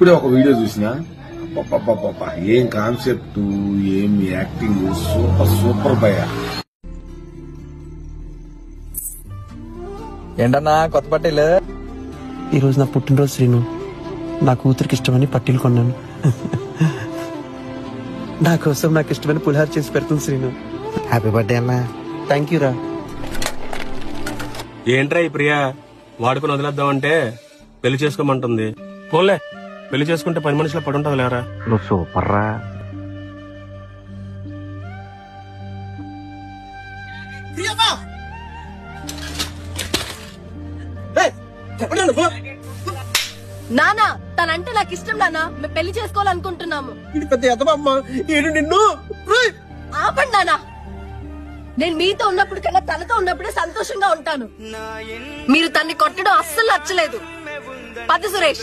ఇప్పుడే ఒక వీడియో చూసినా, ఏం కాన్సెప్ట్, ఏం యాక్టింగ్, సూపర్ సూపర్ భయ. ఏంటన్నా కొత్త పట్టీలు? ఈరోజు నా పుట్టినరోజు శ్రీను. నా కూతురికి ఇష్టమని పట్టీలు కొన్నాను. నా కోసం నాకు ఇష్టమైన పులిహార చేసి పెడుతుంది శ్రీను. హ్యాపీ బర్త్డే అన్నా. థ్యాంక్ యూ రా. ఏంట్రా ఈ ప్రియా వాడుకుని వదిలేద్దామంటే పెళ్లి చేసుకోమంటుంది. పోన్లే, పెళ్లి చేసుకుంటే పని మనుషులు పడుంటది లేరా. నువ్వు సూపర్ రా. నానా తనంటే నాకు ఇష్టం నానా, మేము పెళ్లి చేసుకోవాలనుకుంటున్నాము. నిన్ను ఆపండి నానా, నేను మీతో ఉన్నప్పుడు కన్నా తనతో ఉన్నప్పుడే సంతోషంగా ఉంటాను. మీరు తన్ని కొట్టడం అస్సలు నచ్చలేదు. పద సురేష్.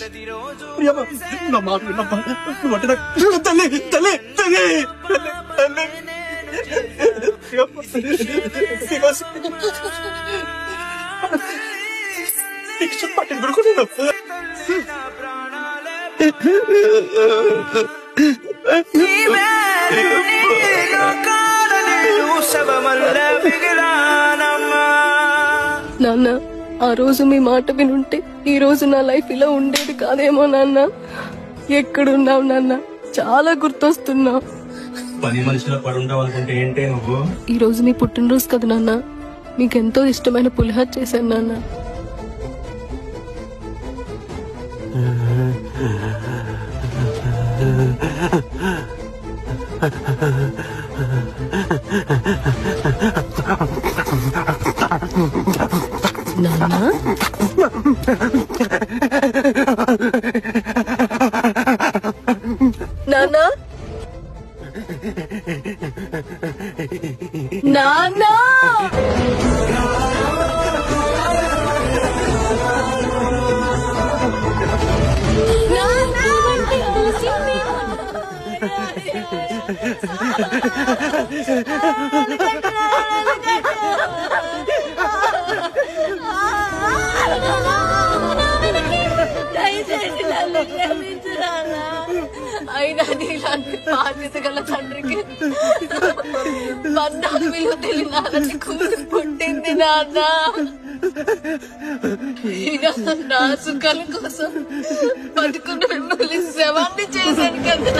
నాన్న, ఆ రోజు మీ మాట వినుంటే ఈ రోజు నా లైఫ్ ఇలా ఉండేది కాదేమో నాన్న. ఎక్కడున్నావు నాన్న? చాలా గుర్తొస్తున్నావు. పని మనుషులు పడుంటావు అనుకుంటే ఏంటే నువ్వు? ఈ రోజు మీ పుట్టినరోజు కదా నాన్న, మీకెంతో ఇష్టమైన పులిహార చేశాను నాన్న. నాన్న నాన్న నాన్న అయినా నీలాంటి బాధ్యత గల తండ్రికి బంధాలు విలువ తెలియని కూతురు పుట్టింది నాన్న. నా సుఖాల కోసం బతుకున్న మిమ్మల్ని శవాన్ని చేశాను కదా.